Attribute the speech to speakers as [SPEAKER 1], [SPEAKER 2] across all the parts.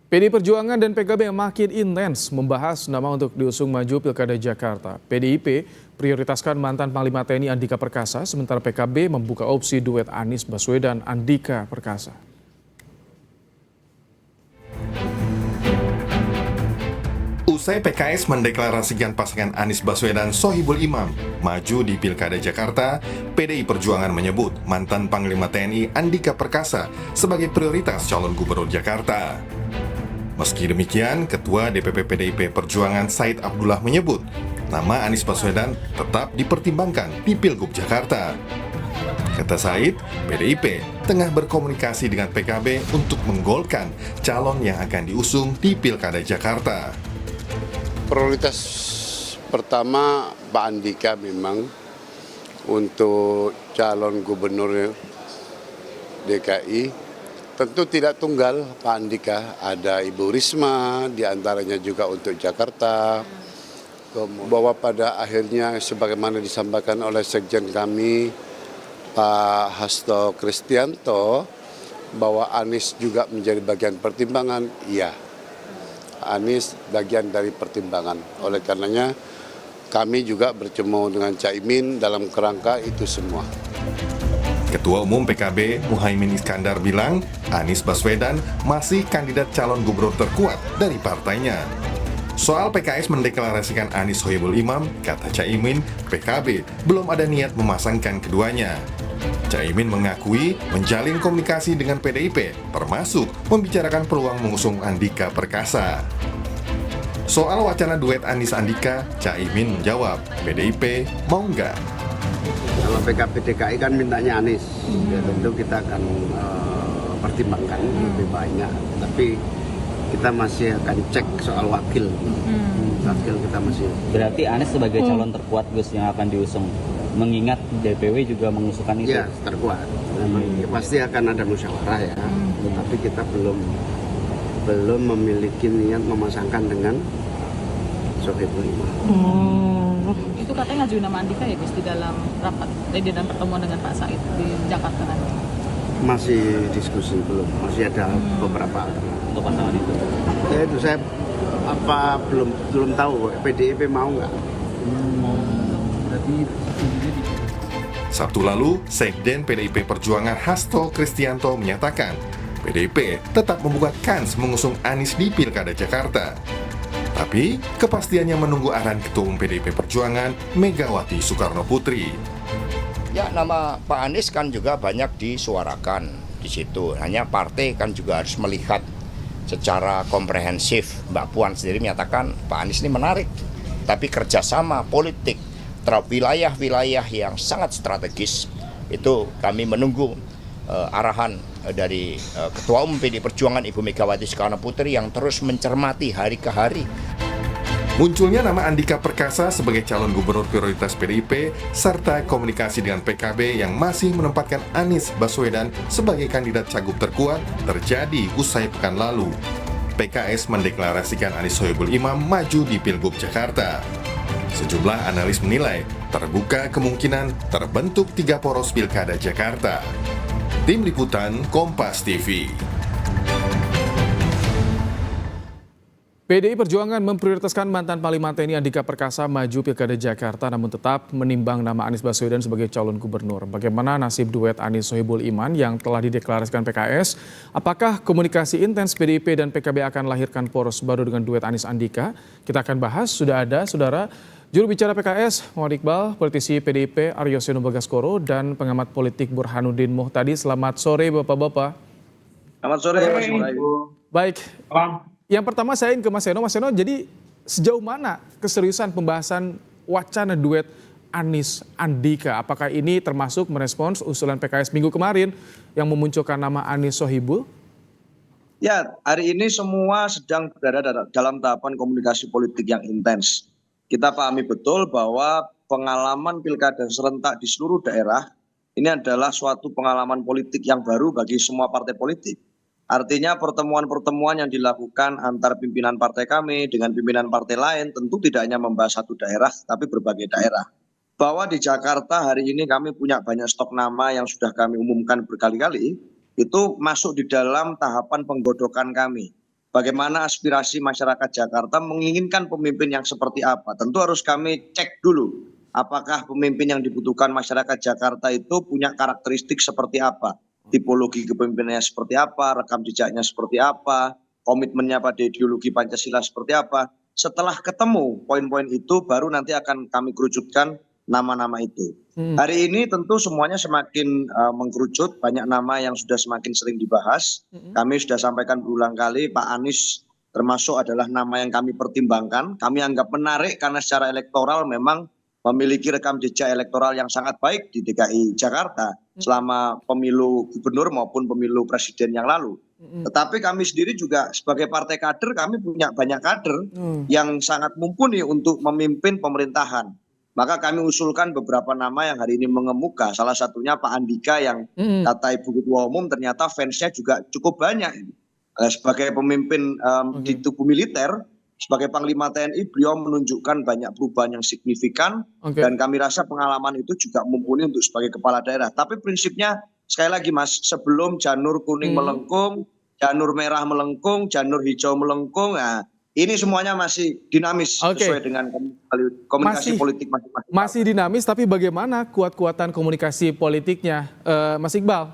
[SPEAKER 1] PDI Perjuangan dan PKB makin intens membahas nama untuk diusung maju Pilkada Jakarta. PDIP prioritaskan mantan Panglima TNI Andika Perkasa, sementara PKB membuka opsi duet Anies Baswedan Andika Perkasa.
[SPEAKER 2] Usai PKS mendeklarasikan pasangan Anies Baswedan Sohibul Imam maju di Pilkada Jakarta, PDI Perjuangan menyebut mantan Panglima TNI Andika Perkasa sebagai prioritas calon gubernur Jakarta. Meski demikian, Ketua DPP PDIP Perjuangan Said Abdullah menyebut nama Anies Baswedan tetap dipertimbangkan di Pilgub Jakarta. Kata Said, PDIP tengah berkomunikasi dengan PKB untuk menggolkan calon yang akan diusung di Pilkada Jakarta.
[SPEAKER 3] Prioritas pertama Pak Andika memang untuk calon gubernur DKI. Tentu tidak tunggal Pak Andika, ada Ibu Risma, diantaranya juga untuk Jakarta. Bahwa pada akhirnya sebagaimana disampaikan oleh Sekjen kami, Pak Hasto Kristianto, bahwa Anies juga menjadi bagian pertimbangan, iya. Anies bagian dari pertimbangan. Oleh karenanya kami juga bertemu dengan Caimin dalam kerangka itu semua.
[SPEAKER 2] Ketua Umum PKB Muhaimin Iskandar bilang Anies Baswedan masih kandidat calon gubernur terkuat dari partainya. Soal PKS mendeklarasikan Anies Sohibul Imam, kata Caimin, PKB belum ada niat memasangkan keduanya. Caimin mengakui menjalin komunikasi dengan PDIP, termasuk membicarakan peluang mengusung Andika Perkasa. Soal wacana duet Anies Andika, Caimin menjawab, PDIP mau nggak?
[SPEAKER 4] Kalau PKB DKI kan mintanya Anies, ya tentu kita akan pertimbangkan lebih banyak. Tapi kita masih akan cek soal wakil. Wakil kita masih.
[SPEAKER 5] Berarti Anies sebagai calon terkuat Gus yang akan diusung. Mengingat DPW juga mengusulkan itu.
[SPEAKER 4] Iya, terkuat. Ya, pasti akan ada musyawarah ya. Tapi kita belum memiliki niat memasangkan dengan Sohibul Imam.
[SPEAKER 6] Itu katanya ngajuin nama Andika ya Gus di dalam rapat, di dalam pertemuan dengan Pak Said di Jakarta nanti.
[SPEAKER 4] Masih diskusi belum, masih ada beberapa
[SPEAKER 5] Untuk pasangan itu.
[SPEAKER 4] Itu saya belum tahu PDIP mau nggak.
[SPEAKER 2] Sabtu lalu, Sekjen PDIP Perjuangan Hasto Kristianto menyatakan PDIP tetap membuka kans mengusung Anies di Pilkada Jakarta. Tapi, kepastiannya menunggu arahan Ketua Umum PDIP Perjuangan, Megawati Soekarno Putri.
[SPEAKER 7] Ya, nama Pak Anies kan juga banyak disuarakan di situ. Hanya partai kan juga harus melihat secara komprehensif. Mbak Puan sendiri menyatakan Pak Anies ini menarik. Tapi kerjasama politik terhadap wilayah-wilayah yang sangat strategis, itu kami menunggu arahan dari Ketua Umum PDI Perjuangan Ibu Megawati Soekarno Putri yang terus mencermati hari ke hari.
[SPEAKER 2] Munculnya nama Andika Perkasa sebagai calon gubernur prioritas PDIP serta komunikasi dengan PKB yang masih menempatkan Anies Baswedan sebagai kandidat cagup terkuat terjadi usai pekan lalu. PKS mendeklarasikan Anies Sohibul Imam maju di Pilgub Jakarta. Sejumlah analis menilai terbuka kemungkinan terbentuk 3 poros Pilkada Jakarta. Tim Liputan Kompas TV.
[SPEAKER 1] PDI Perjuangan memprioritaskan mantan Panglima TNI Andika Perkasa maju Pilkada Jakarta namun tetap menimbang nama Anies Baswedan sebagai calon gubernur. Bagaimana nasib duet Anies Sohibul Imam yang telah dideklarasikan PKS? Apakah komunikasi intens PDIP dan PKB akan lahirkan poros baru dengan duet Anies Andika? Kita akan bahas, sudah ada saudara juru bicara PKS Muhammad Iqbal, politisi PDIP Aryo Seno Bagaskoro, dan pengamat politik Burhanuddin Muhtadi. Selamat sore Bapak-Bapak.
[SPEAKER 8] Selamat sore Mas Bayu.
[SPEAKER 1] Baik. Yang pertama saya ingin ke Mas Seno. Mas Seno, jadi sejauh mana keseriusan pembahasan wacana duet Anies Andika? Apakah ini termasuk merespons usulan PKS minggu kemarin yang memunculkan nama Anies Sohibul?
[SPEAKER 8] Ya, hari ini semua sedang berada dalam tahapan komunikasi politik yang intens. Kita pahami betul bahwa pengalaman pilkada serentak di seluruh daerah ini adalah suatu pengalaman politik yang baru bagi semua partai politik. Artinya pertemuan-pertemuan yang dilakukan antar pimpinan partai kami dengan pimpinan partai lain tentu tidak hanya membahas satu daerah, tapi berbagai daerah. Bahwa di Jakarta hari ini kami punya banyak stok nama yang sudah kami umumkan berkali-kali, itu masuk di dalam tahapan penggodokan kami. bagaimana aspirasi masyarakat Jakarta menginginkan pemimpin yang seperti apa. Tentu harus kami cek dulu apakah pemimpin yang dibutuhkan masyarakat Jakarta itu punya karakteristik seperti apa, tipologi kepemimpinannya seperti apa, rekam jejaknya seperti apa, komitmennya pada ideologi Pancasila seperti apa. Setelah ketemu poin-poin itu baru nanti akan kami kerucutkan nama-nama itu. Hari ini tentu semuanya semakin mengkerucut, banyak nama yang sudah semakin sering dibahas. Kami sudah sampaikan berulang kali, Pak Anies termasuk adalah nama yang kami pertimbangkan. Kami anggap menarik karena secara elektoral memang memiliki rekam jejak elektoral yang sangat baik di DKI Jakarta selama pemilu gubernur maupun pemilu presiden yang lalu. Tetapi kami sendiri juga sebagai partai kader, kami punya banyak kader yang sangat mumpuni untuk memimpin pemerintahan. Maka kami usulkan beberapa nama yang hari ini mengemuka. Salah satunya Pak Andika yang kata Ibu Ketua Umum ternyata fansnya juga cukup banyak. Sebagai pemimpin di tubuh militer, sebagai Panglima TNI, beliau menunjukkan banyak perubahan yang signifikan. Dan kami rasa pengalaman itu juga mumpuni untuk sebagai kepala daerah. Tapi prinsipnya sekali lagi Mas, sebelum janur kuning melengkung, janur merah melengkung, janur hijau melengkung, nah, ini semuanya masih dinamis sesuai dengan komunikasi politik masing-masing.
[SPEAKER 1] Masih dinamis, tapi bagaimana kuat-kuatan komunikasi politiknya? Mas Iqbal,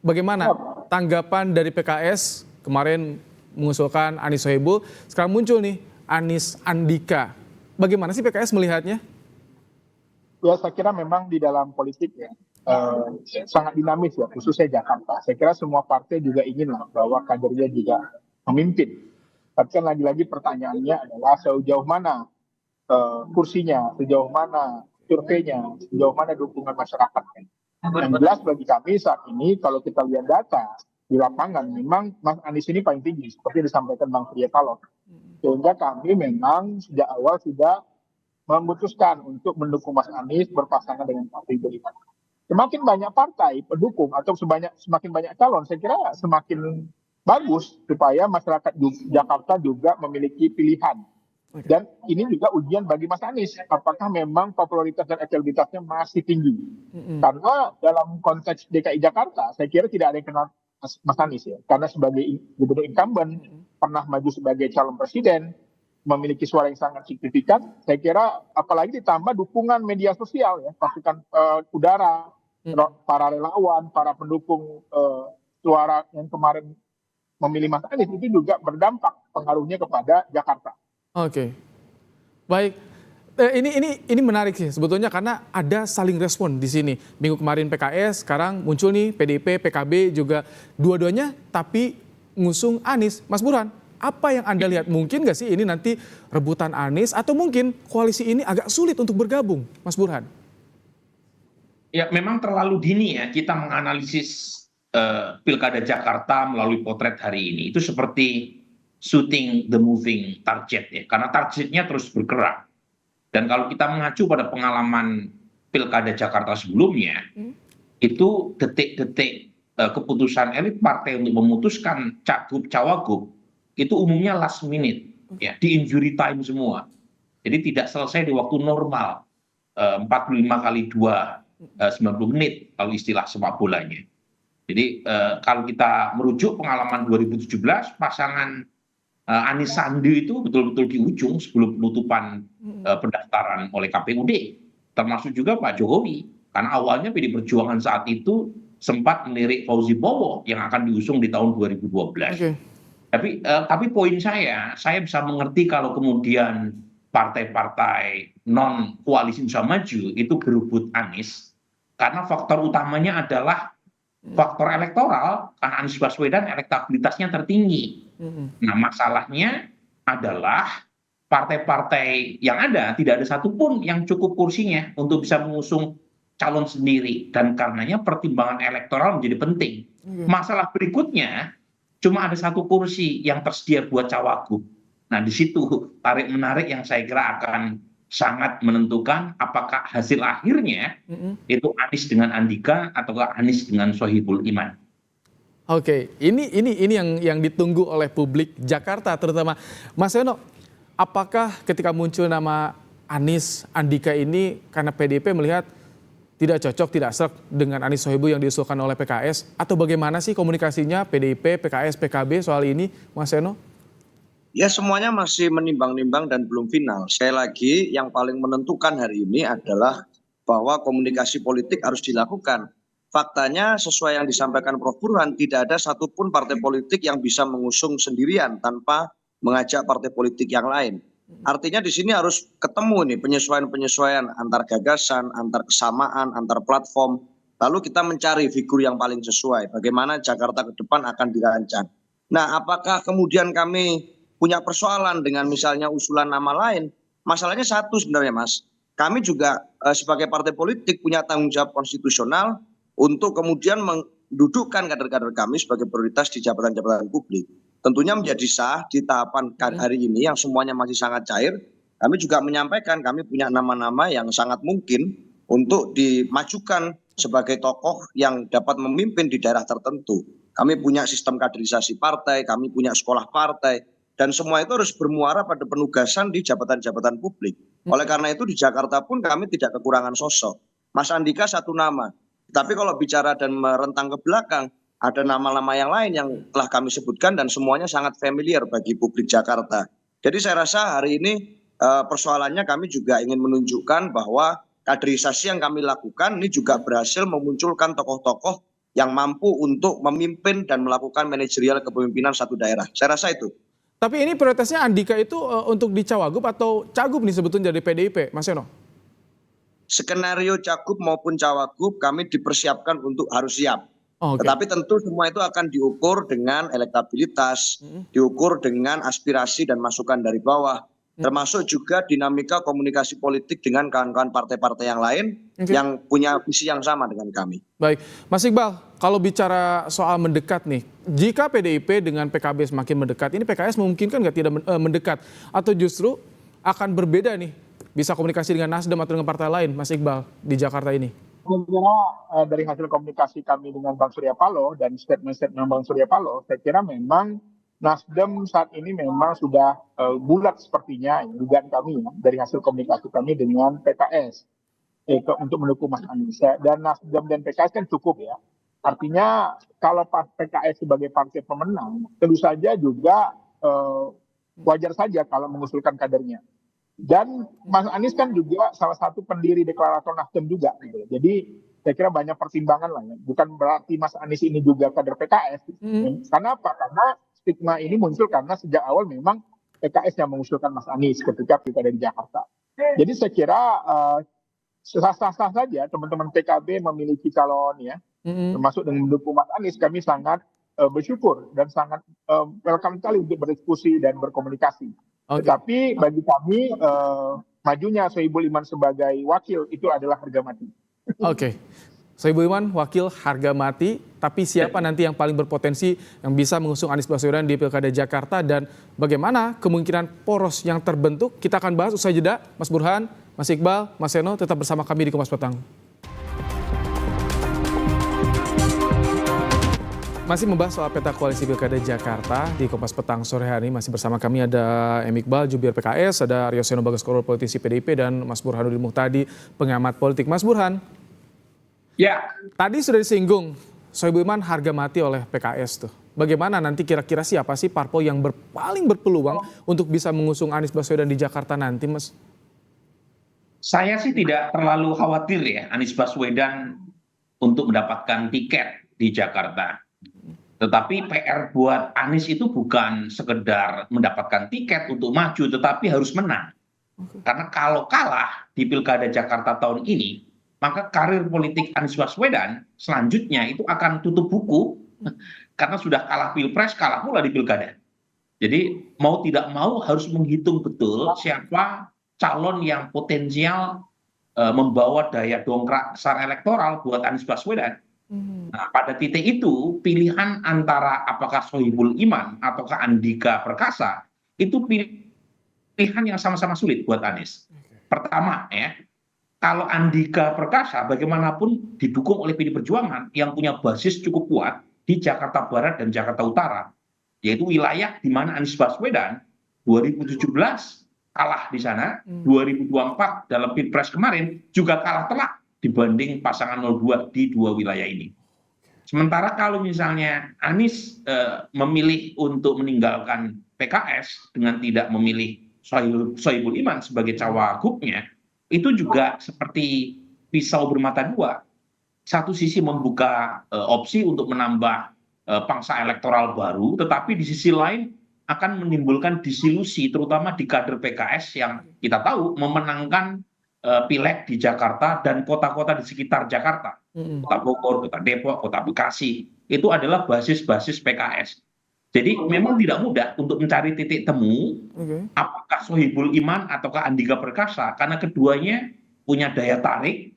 [SPEAKER 1] bagaimana tanggapan dari PKS kemarin mengusulkan Anies Sohibul, sekarang muncul nih Anies Andika. Bagaimana sih PKS melihatnya?
[SPEAKER 9] Ya, saya kira memang di dalam politik ya sangat dinamis ya, khususnya Jakarta. Saya kira semua partai juga ingin bahwa kadernya juga memimpin. Tapi kan lagi-lagi pertanyaannya adalah sejauh mana kursinya, sejauh mana surveinya, sejauh mana dukungan masyarakatnya. Yang jelas bagi kami saat ini kalau kita lihat data di lapangan memang Mas Anies ini paling tinggi seperti disampaikan Bang Surya Paloh. Sehingga kami memang sejak awal sudah memutuskan untuk mendukung Mas Anies berpasangan dengan Pak Sohibul Iman. Semakin banyak partai pendukung atau semakin banyak calon, saya kira semakin bagus supaya masyarakat Jakarta juga memiliki pilihan. Dan ini juga ujian bagi Mas Anies, apakah memang popularitas dan elektabilitasnya masih tinggi. Karena dalam konteks DKI Jakarta, saya kira tidak ada yang kenal Mas Anies ya. Karena sebagai gubernur incumbent, pernah maju sebagai calon presiden, memiliki suara yang sangat signifikan. Saya kira apalagi ditambah dukungan media sosial ya, pasukan udara, para relawan, para pendukung suara yang kemarin memilih Mas Anies itu juga berdampak pengaruhnya kepada Jakarta.
[SPEAKER 1] Oke, baik. Ini menarik sih sebetulnya karena ada saling respon di sini. Minggu kemarin PKS, sekarang muncul nih PDIP, PKB juga dua-duanya tapi ngusung Anies. Mas Burhan, apa yang Anda lihat? Mungkin nggak sih ini nanti rebutan Anies atau mungkin koalisi ini agak sulit untuk bergabung, Mas Burhan?
[SPEAKER 10] Ya, memang terlalu dini ya kita menganalisis Pilkada Jakarta melalui potret hari ini. Itu seperti shooting the moving target ya, karena targetnya terus bergerak. Dan kalau kita mengacu pada pengalaman Pilkada Jakarta sebelumnya, itu detik-detik keputusan elit partai untuk memutuskan cagup cawagup itu umumnya last minute, ya, di injury time semua. Jadi tidak selesai di waktu normal, 45x2 90 menit kalau istilah sepak bolanya. Jadi kalau kita merujuk pengalaman 2017, pasangan Anies Sandi itu betul-betul di ujung sebelum penutupan pendaftaran oleh KPUD, termasuk juga Pak Jokowi. Karena awalnya PD Perjuangan saat itu sempat melirik Fauzi Bowo yang akan diusung di tahun 2012. Tapi poin saya bisa mengerti kalau kemudian partai-partai non koalisi Indonesia Maju itu berebut Anies, karena faktor utamanya adalah faktor elektoral, karena Anies Baswedan elektabilitasnya tertinggi. Nah, masalahnya adalah partai-partai yang ada tidak ada satupun yang cukup kursinya untuk bisa mengusung calon sendiri, dan karenanya pertimbangan elektoral menjadi penting. Masalah berikutnya cuma ada satu kursi yang tersedia buat cawagup. Nah, di situ tarik menarik yang saya kira akan sangat menentukan apakah hasil akhirnya itu Anies dengan Andika atau Anies dengan Sohibul Iman.
[SPEAKER 1] Oke, ini yang ditunggu oleh publik Jakarta terutama. Mas Yono, apakah ketika muncul nama Anies Andika ini karena PDIP melihat tidak cocok, tidak serk dengan Anies Sohibul yang diusulkan oleh PKS, atau bagaimana sih komunikasinya PDIP, PKS, PKB soal ini, Mas Yono?
[SPEAKER 8] Ya semuanya masih menimbang-nimbang dan belum final. Sekali lagi yang paling menentukan hari ini adalah bahwa komunikasi politik harus dilakukan. Faktanya sesuai yang disampaikan Prof. Burhan, tidak ada satupun partai politik yang bisa mengusung sendirian tanpa mengajak partai politik yang lain. Artinya di sini harus ketemu nih penyesuaian-penyesuaian antar gagasan, antar kesamaan, antar platform. Lalu kita mencari figur yang paling sesuai. Bagaimana Jakarta ke depan akan dirancang. Nah, apakah kemudian kami punya persoalan dengan misalnya usulan nama lain? Masalahnya satu sebenarnya, Mas. Kami juga sebagai partai politik punya tanggung jawab konstitusional untuk kemudian mendudukkan kader-kader kami sebagai prioritas di jabatan-jabatan publik. Tentunya menjadi sah di tahapan hari ini yang semuanya masih sangat cair. Kami juga menyampaikan kami punya nama-nama yang sangat mungkin untuk dimajukan sebagai tokoh yang dapat memimpin di daerah tertentu. Kami punya sistem kaderisasi partai, kami punya sekolah partai, dan semua itu harus bermuara pada penugasan di jabatan-jabatan publik. Oleh karena itu di Jakarta pun kami tidak kekurangan sosok. Mas Andika satu nama. Tapi kalau bicara dan merentang ke belakang, ada nama-nama yang lain yang telah kami sebutkan dan semuanya sangat familiar bagi publik Jakarta. Jadi saya rasa hari ini persoalannya kami juga ingin menunjukkan bahwa kaderisasi yang kami lakukan ini juga berhasil memunculkan tokoh-tokoh yang mampu untuk memimpin dan melakukan manajerial kepemimpinan satu daerah. Saya rasa itu.
[SPEAKER 1] Tapi ini prioritasnya Andika itu untuk di Cawagup atau Cagup nih sebetulnya dari PDIP, Mas Yono?
[SPEAKER 8] Skenario Cagup maupun Cawagup kami dipersiapkan untuk harus siap.
[SPEAKER 1] Oh, okay.
[SPEAKER 8] Tetapi tentu semua itu akan diukur dengan elektabilitas, diukur dengan aspirasi dan masukan dari bawah. Termasuk juga dinamika komunikasi politik dengan kawan-kawan partai-partai yang lain yang punya visi yang sama dengan kami.
[SPEAKER 1] Baik, Mas Iqbal, kalau bicara soal mendekat nih, jika PDIP dengan PKB semakin mendekat, ini PKS memungkinkan nggak tidak mendekat? Atau justru akan berbeda nih, bisa komunikasi dengan Nasdem atau dengan partai lain, Mas Iqbal, di Jakarta ini?
[SPEAKER 9] Saya kira dari hasil komunikasi kami dengan Bang Surya Paloh dan statement-statement Bang Surya Paloh, saya kira memang Nasdem saat ini memang sudah bulat sepertinya dugaan kami ya, dari hasil komunikasi kami dengan PKS untuk mendukung Mas Anies. Dan Nasdem dan PKS kan cukup ya. Artinya kalau PKS sebagai partai pemenang, tentu saja juga wajar saja kalau mengusulkan kadernya. Dan Mas Anies kan juga salah satu pendiri deklarator Nasdem juga. Gitu. Jadi saya kira banyak pertimbangan lah ya. Bukan berarti Mas Anies ini juga kader PKS. Karena apa? Karena stigma ini muncul karena sejak awal memang PKS yang mengusulkan Mas Anies ketika pilkada di Jakarta. Jadi saya kira sah-sah saja teman-teman PKB memiliki calon ya, termasuk dengan mendukung Mas Anies. Kami sangat bersyukur dan sangat welcome sekali untuk berdiskusi dan berkomunikasi. Okay. Tetapi bagi kami majunya Sohibul Iman sebagai wakil itu adalah harga mati.
[SPEAKER 1] Oke. Sohibul Iman, wakil harga mati, tapi siapa nanti yang paling berpotensi yang bisa mengusung Anies Baswedan di Pilkada Jakarta dan bagaimana kemungkinan poros yang terbentuk? Kita akan bahas usai jeda. Mas Burhan, Mas Iqbal, Mas Seno tetap bersama kami di Kompas Petang. Masih membahas soal peta koalisi Pilkada Jakarta di Kompas Petang sore hari ini. Masih bersama kami ada M. Iqbal, jubir PKS, ada Aryo Seno Bagaskorul, politisi PDIP, dan Mas Burhanuddin Muhtadi, pengamat politik. Mas Burhan.
[SPEAKER 10] Ya.
[SPEAKER 1] Tadi sudah disinggung Sohibul Iman harga mati oleh PKS tuh. Bagaimana nanti kira-kira siapa sih parpol yang paling berpeluang untuk bisa mengusung Anies Baswedan di Jakarta nanti, Mas?
[SPEAKER 10] Saya sih tidak terlalu khawatir ya Anies Baswedan untuk mendapatkan tiket di Jakarta. Tetapi PR buat Anies itu bukan sekedar mendapatkan tiket untuk maju, tetapi harus menang. Karena kalau kalah di Pilkada Jakarta tahun ini, maka karir politik Anies Baswedan selanjutnya itu akan tutup buku karena sudah kalah Pilpres, kalah pula di Pilkada. Jadi mau tidak mau harus menghitung betul siapa calon yang potensial membawa daya dongkrak secara elektoral buat Anies Baswedan. Nah, pada titik itu pilihan antara apakah Sohibul Iman ataukah Andika Perkasa itu pilihan yang sama-sama sulit buat Anies. Pertama ya, kalau Andika Perkasa bagaimanapun didukung oleh PD Perjuangan yang punya basis cukup kuat di Jakarta Barat dan Jakarta Utara, yaitu wilayah di mana Anies Baswedan 2017 kalah di sana, 2024 dalam Pilpres kemarin juga kalah telak dibanding pasangan 02 di dua wilayah ini. Sementara kalau misalnya Anies memilih untuk meninggalkan PKS dengan tidak memilih Sohibul Iman sebagai cawagupnya itu juga seperti pisau bermata dua. Satu sisi membuka opsi untuk menambah pangsa elektoral baru, tetapi di sisi lain akan menimbulkan disilusi terutama di kader PKS yang kita tahu memenangkan pileg di Jakarta dan kota-kota di sekitar Jakarta, kota Bogor, kota Depok, kota Bekasi, itu adalah basis-basis PKS. Jadi memang tidak mudah untuk mencari titik temu apakah Sohibul Iman ataukah Andika Perkasa, karena keduanya punya daya tarik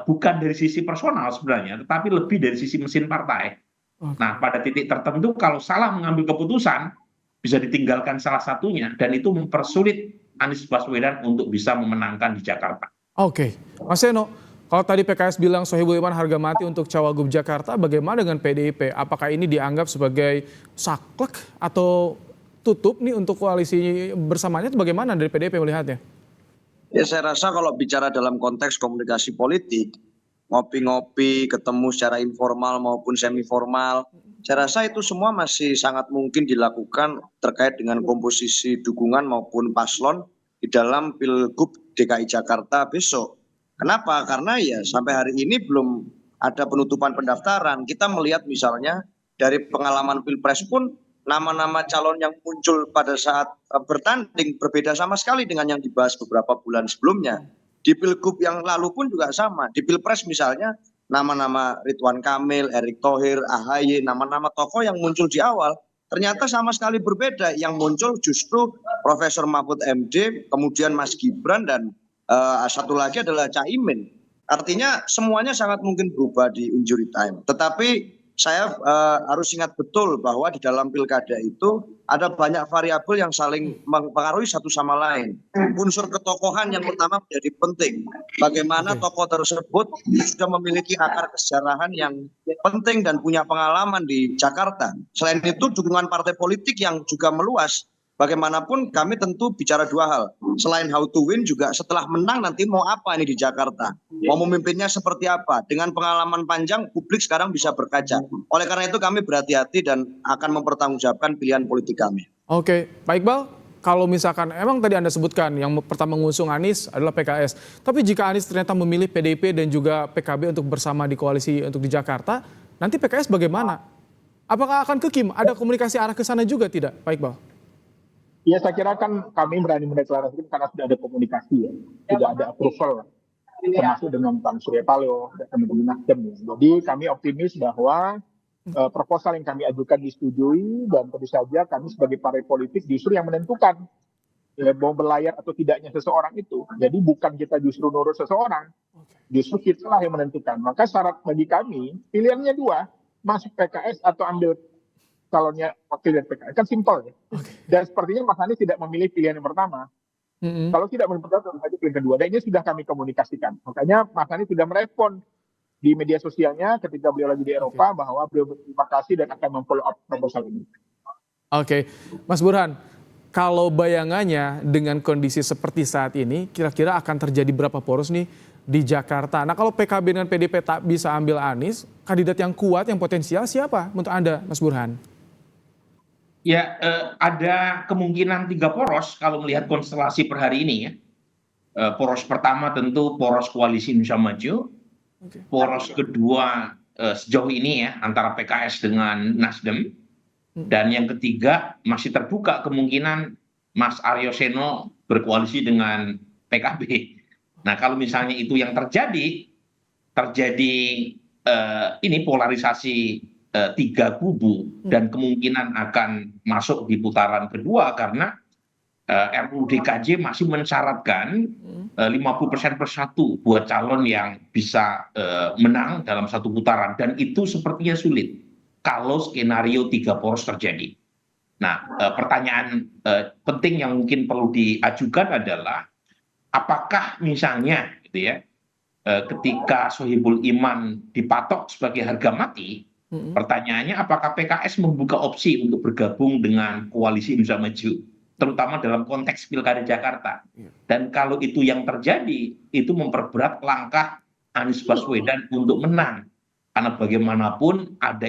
[SPEAKER 10] bukan dari sisi personal sebenarnya, tetapi lebih dari sisi mesin partai. Nah, pada titik tertentu kalau salah mengambil keputusan bisa ditinggalkan salah satunya dan itu mempersulit Anies Baswedan untuk bisa memenangkan di Jakarta.
[SPEAKER 1] Oke, Mas Seno, kalau tadi PKS bilang Sohibul Iman harga mati untuk Cawagup Jakarta, bagaimana dengan PDIP? Apakah ini dianggap sebagai saklek atau tutup nih untuk koalisi bersamanya? Bagaimana dari PDIP melihatnya?
[SPEAKER 8] Ya, saya rasa kalau bicara dalam konteks komunikasi politik, ngopi-ngopi, ketemu secara informal maupun semi formal, saya rasa itu semua masih sangat mungkin dilakukan terkait dengan komposisi dukungan maupun paslon di dalam Pilgub DKI Jakarta besok. Kenapa? Karena ya sampai hari ini belum ada penutupan pendaftaran. Kita melihat misalnya dari pengalaman Pilpres pun nama-nama calon yang muncul pada saat bertanding berbeda sama sekali dengan yang dibahas beberapa bulan sebelumnya. Di Pilgub yang lalu pun juga sama. Di Pilpres misalnya nama-nama Ridwan Kamil, Erick Thohir, AHY, nama-nama tokoh yang muncul di awal ternyata sama sekali berbeda. Yang muncul justru Profesor Mahfud MD, kemudian Mas Gibran, dan satu lagi adalah Caimin. Artinya semuanya sangat mungkin berubah di injury time. Tetapi saya harus ingat betul bahwa di dalam pilkada itu ada banyak variabel yang saling mempengaruhi satu sama lain. Unsur ketokohan yang pertama menjadi penting. Bagaimana tokoh tersebut sudah memiliki akar kesejarahan yang penting dan punya pengalaman di Jakarta. Selain itu dukungan partai politik yang juga meluas. Bagaimanapun kami tentu bicara dua hal. Selain how to win juga setelah menang nanti mau apa ini di Jakarta. Mau memimpinnya seperti apa. Dengan pengalaman panjang publik sekarang bisa berkaca. Oleh karena itu kami berhati-hati dan akan mempertanggungjawabkan pilihan politik kami.
[SPEAKER 1] Oke, Pak Iqbal, kalau misalkan emang tadi Anda sebutkan yang pertama mengusung Anies adalah PKS. Tapi jika Anies ternyata memilih PDIP dan juga PKB untuk bersama di koalisi untuk di Jakarta, nanti PKS bagaimana? Apakah akan ke Kim? Ada komunikasi arah ke sana juga tidak, Pak Iqbal?
[SPEAKER 9] Ya, saya kira kan kami berani mendeklarasikan karena sudah ada komunikasi ya, sudah ada approval, termasuk dengan Bang Surya Paloh dan teman-teman Nasdem. Jadi kami optimis bahwa proposal yang kami ajukan disetujui dan tentu saja kami sebagai partai politik justru yang menentukan ya, mau berlayar atau tidaknya seseorang itu. Jadi bukan kita justru nurut seseorang, justru kitalah yang menentukan. Maka syarat bagi kami pilihannya dua, masuk PKS atau ambil calonnya wakil dari PKS, kan simpel ya. Dan sepertinya Mas Anies tidak memilih pilihan yang pertama. Kalau tidak memilih pertama, tentu saja pilihan kedua. Dan ini sudah kami komunikasikan. Makanya Mas Anies sudah merespon di media sosialnya ketika beliau lagi di Eropa bahwa beliau berterima kasih dan akan memfollow up proposal ini.
[SPEAKER 1] Oke, Mas Burhan, kalau bayangannya dengan kondisi seperti saat ini, kira-kira akan terjadi berapa poros nih di Jakarta? Nah, kalau PKB dan PDIP tak bisa ambil Anies, kandidat yang kuat, yang potensial siapa untuk Anda, Mas Burhan?
[SPEAKER 10] Ya, ada kemungkinan 3 poros kalau melihat konstelasi per hari ini ya. Poros pertama tentu poros koalisi Indonesia Maju. Poros kedua sejauh ini ya antara PKS dengan Nasdem. Dan yang ketiga masih terbuka kemungkinan Mas Aryo Seno berkoalisi dengan PKB. Nah, kalau misalnya itu yang terjadi ini polarisasi 3 kubu dan kemungkinan akan masuk di putaran kedua karena RUU DKJ masih mensyaratkan 50% per satu buat calon yang bisa menang dalam satu putaran dan itu sepertinya sulit kalau skenario 3 poros terjadi. Nah, pertanyaan penting yang mungkin perlu diajukan adalah apakah misalnya gitu ya ketika Sohibul Iman dipatok sebagai harga mati, pertanyaannya apakah PKS membuka opsi untuk bergabung dengan koalisi Indonesia Maju, terutama dalam konteks Pilkada Jakarta. Dan kalau itu yang terjadi, itu memperberat langkah Anies Baswedan untuk menang. Karena bagaimanapun ada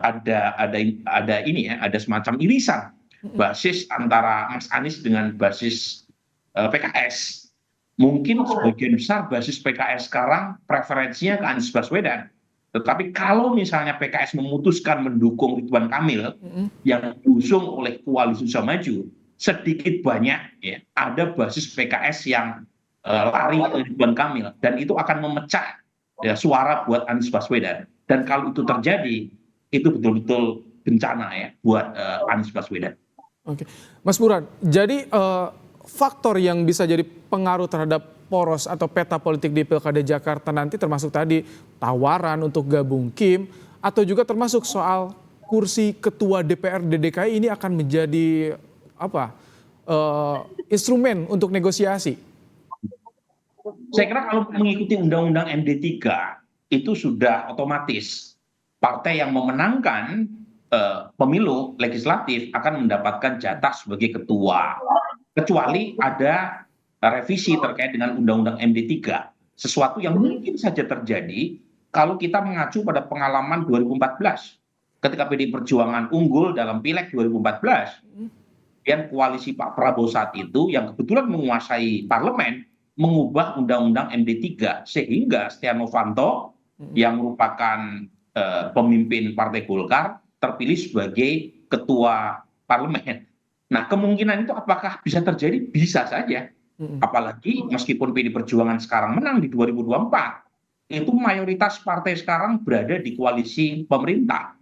[SPEAKER 10] ada ini ya, ada semacam irisan basis antara Mas Anies dengan basis PKS. Mungkin sebagian besar basis PKS sekarang preferensinya ke Anies Baswedan. Tetapi kalau misalnya PKS memutuskan mendukung Ridwan Kamil yang diusung oleh Koalisi Indonesia Maju, sedikit banyak ya ada basis PKS yang lari ke Ridwan Kamil, dan itu akan memecah ya, suara buat Anies Baswedan. Dan kalau itu terjadi, itu betul-betul bencana ya buat Anies Baswedan.
[SPEAKER 1] Oke, Mas Burhan, jadi faktor yang bisa jadi pengaruh terhadap poros atau peta politik di Pilkada Jakarta nanti termasuk tadi tawaran untuk gabung Kim, atau juga termasuk soal kursi ketua DPRD DKI ini akan menjadi instrumen untuk negosiasi?
[SPEAKER 10] Saya kira kalau mengikuti Undang-Undang MD3 itu sudah otomatis partai yang memenangkan pemilu legislatif akan mendapatkan jatah sebagai ketua, kecuali ada revisi terkait dengan Undang-Undang MD3, sesuatu yang mungkin saja terjadi kalau kita mengacu pada pengalaman 2014 ketika PDI Perjuangan unggul dalam Pileg 2014, dan koalisi Pak Prabowo saat itu yang kebetulan menguasai parlemen mengubah Undang-Undang MD3 sehingga Setia Novanto yang merupakan pemimpin Partai Golkar terpilih sebagai ketua parlemen. Nah, kemungkinan itu apakah bisa terjadi? Bisa saja. Apalagi meskipun PDI Perjuangan sekarang menang di 2024, itu mayoritas partai sekarang berada di koalisi pemerintah.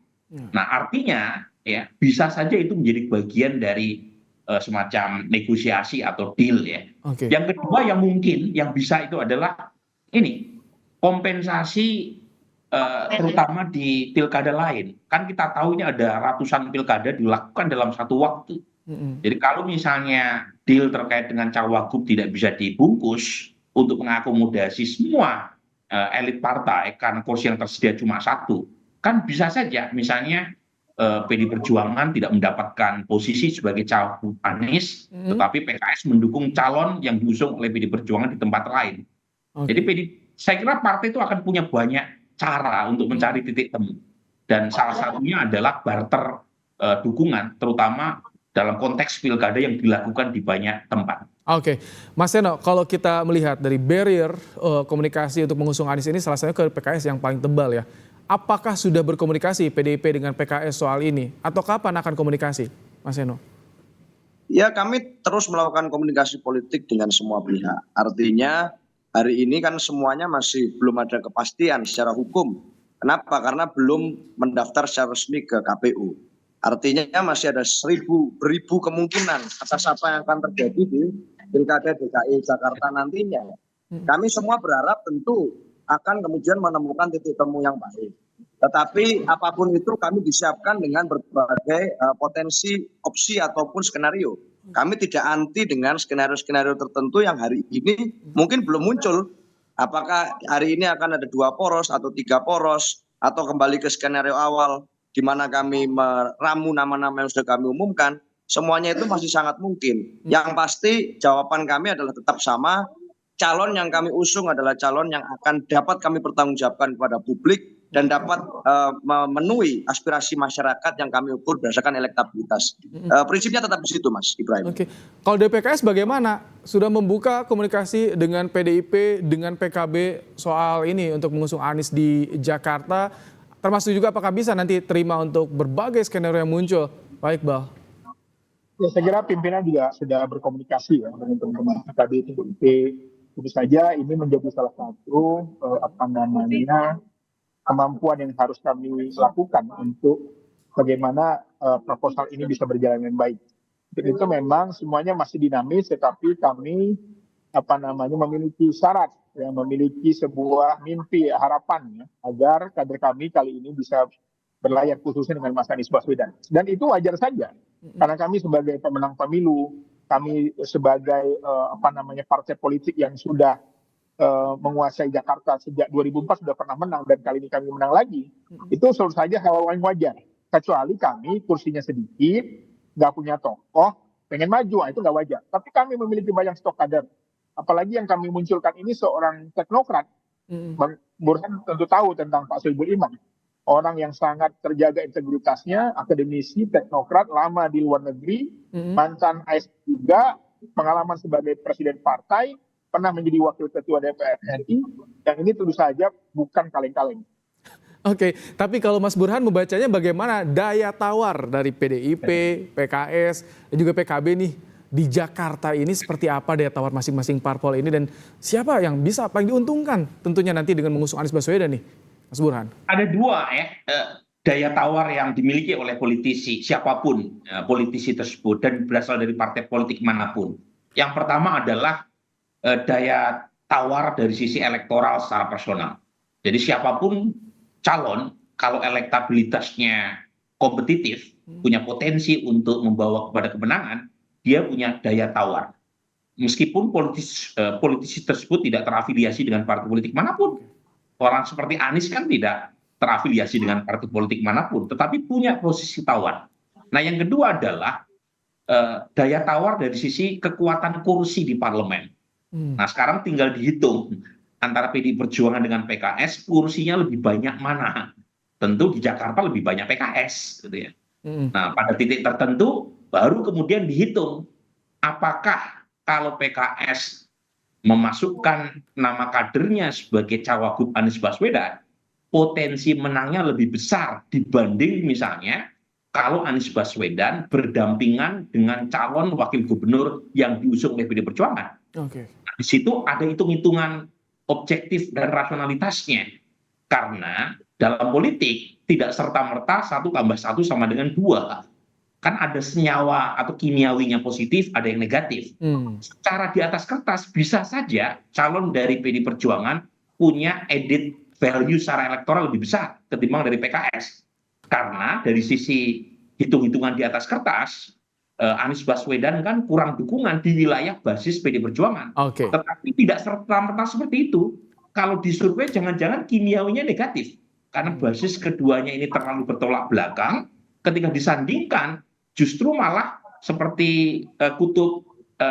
[SPEAKER 10] Nah, artinya ya bisa saja itu menjadi bagian dari semacam negosiasi atau deal ya. Yang kedua yang mungkin yang bisa itu adalah ini kompensasi terutama di pilkada lain. Kan kita tahu ini ada ratusan pilkada dilakukan dalam satu waktu. Jadi kalau misalnya deal terkait dengan cawagup tidak bisa dibungkus untuk mengakomodasi semua elit partai karena kursi yang tersedia cuma satu, kan bisa saja misalnya PDI Perjuangan tidak mendapatkan posisi sebagai cawagup Anies, tetapi PKS mendukung calon yang diusung oleh PDI Perjuangan di tempat lain. Jadi saya kira partai itu akan punya banyak cara untuk mencari titik temu, dan salah satunya adalah barter dukungan, terutama dalam konteks pilkada yang dilakukan di banyak tempat.
[SPEAKER 1] Oke, Mas Seno, kalau kita melihat dari barrier komunikasi untuk mengusung Anies ini salah satunya ke PKS yang paling tebal ya. Apakah sudah berkomunikasi PDIP dengan PKS soal ini? Atau kapan akan komunikasi, Mas Seno?
[SPEAKER 8] Ya, kami terus melakukan komunikasi politik dengan semua pihak. Artinya hari ini kan semuanya masih belum ada kepastian secara hukum. Kenapa? Karena belum mendaftar secara resmi ke KPU. Artinya masih ada beribu kemungkinan atas apa yang akan terjadi di Pilkada DKI Jakarta nantinya. Kami semua berharap tentu akan kemudian menemukan titik temu yang baik. Tetapi apapun itu kami disiapkan dengan berbagai potensi, opsi ataupun skenario. Kami tidak anti dengan skenario-skenario tertentu yang hari ini mungkin belum muncul. Apakah hari ini akan ada 2 poros atau 3 poros, atau kembali ke skenario awal di mana kami meramu nama-nama yang sudah kami umumkan, semuanya itu masih sangat mungkin. Yang pasti jawaban kami adalah tetap sama, calon yang kami usung adalah calon yang akan dapat kami pertanggungjawabkan kepada publik dan dapat memenuhi aspirasi masyarakat yang kami ukur berdasarkan elektabilitas. Prinsipnya tetap di situ, Mas Ibrahim.
[SPEAKER 1] Oke, kalau DPKS bagaimana? Sudah membuka komunikasi dengan PDIP, dengan PKB soal ini untuk mengusung Anies di Jakarta, termasuk juga apakah bisa nanti terima untuk berbagai skenario yang muncul? Baik, Iqbal.
[SPEAKER 9] Ya, saya kira pimpinan juga sudah berkomunikasi ya dengan teman-teman PKB, PDIP. Tentu saja ini menjadi salah satu kemampuan yang harus kami lakukan untuk bagaimana proposal ini bisa berjalan dengan baik. Untuk itu memang semuanya masih dinamis, tetapi kami memiliki syarat, yang memiliki sebuah mimpi, harapan ya, agar kader kami kali ini bisa berlayar khususnya dengan Mas Anies Baswedan. Dan itu wajar saja, karena kami sebagai pemenang pemilu, kami sebagai partai politik yang sudah menguasai Jakarta sejak 2004 sudah pernah menang, dan kali ini kami menang lagi. Itu selalu saja hal yang wajar. Kecuali kami kursinya sedikit, nggak punya tokoh, pengen maju, itu nggak wajar. Tapi kami memiliki banyak stok kader. Apalagi yang kami munculkan ini seorang teknokrat. Bang Burhan tentu tahu tentang Pak Sohibul Iman. orang yang sangat terjaga integritasnya, akademisi, teknokrat, lama di luar negeri, mantan ASN juga, pengalaman sebagai presiden partai, pernah menjadi wakil ketua DPR RI, yang ini tentu saja bukan kaleng-kaleng.
[SPEAKER 1] Oke, tapi kalau Mas Burhan membacanya bagaimana daya tawar dari PDIP, PKS, dan juga PKB nih di Jakarta ini seperti apa daya tawar masing-masing parpol ini dan siapa yang bisa paling diuntungkan tentunya nanti dengan mengusung Anies Baswedan nih, Mas Burhan?
[SPEAKER 10] Ada dua ya daya tawar yang dimiliki oleh politisi siapapun politisi tersebut dan berasal dari partai politik manapun. Yang pertama adalah daya tawar dari sisi elektoral secara personal. Jadi siapapun calon kalau elektabilitasnya kompetitif, punya potensi untuk membawa kepada kemenangan, dia punya daya tawar. Meskipun politisi tersebut tidak terafiliasi dengan partai politik manapun. Orang seperti Anies kan tidak terafiliasi dengan partai politik manapun, tetapi punya posisi tawar. Nah, yang kedua adalah daya tawar dari sisi kekuatan kursi di parlemen. Nah, sekarang tinggal dihitung antara PDI Perjuangan dengan PKS, kursinya lebih banyak mana? Tentu di Jakarta lebih banyak PKS, gitu ya. Nah, pada titik tertentu baru kemudian dihitung apakah kalau PKS memasukkan nama kadernya sebagai cawagup Anies Baswedan, potensi menangnya lebih besar dibanding misalnya kalau Anies Baswedan berdampingan dengan calon wakil gubernur yang diusung oleh PDI Perjuangan. Nah, di situ ada hitung-hitungan objektif dan rasionalitasnya. Karena dalam politik tidak serta-merta 1+1 sama dengan 2. Kan ada senyawa atau kimiawinya positif, ada yang negatif. Secara di atas kertas bisa saja calon dari PDI Perjuangan punya added value secara elektoral lebih besar ketimbang dari PKS. Karena dari sisi hitung-hitungan di atas kertas, Anies Baswedan kan kurang dukungan di wilayah basis PDI Perjuangan. Tetapi tidak serta-merta seperti itu. Kalau disurvei jangan-jangan kimiawinya negatif. Karena basis keduanya ini terlalu bertolak belakang, ketika disandingkan justru malah seperti kutub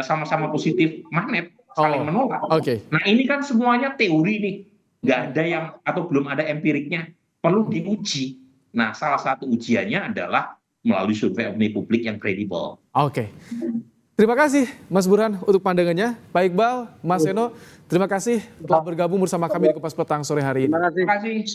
[SPEAKER 10] sama-sama positif magnet saling menolak. Nah, ini kan semuanya teori nih, nggak ada yang atau belum ada empiriknya, perlu diuji. Nah, salah satu ujiannya adalah melalui survei opini publik yang kredibel.
[SPEAKER 1] Terima kasih Mas Burhan untuk pandangannya. Pak Iqbal, Mas Eno, terima kasih telah bergabung bersama kami di Kupas Petang sore hari ini.
[SPEAKER 8] Terima kasih.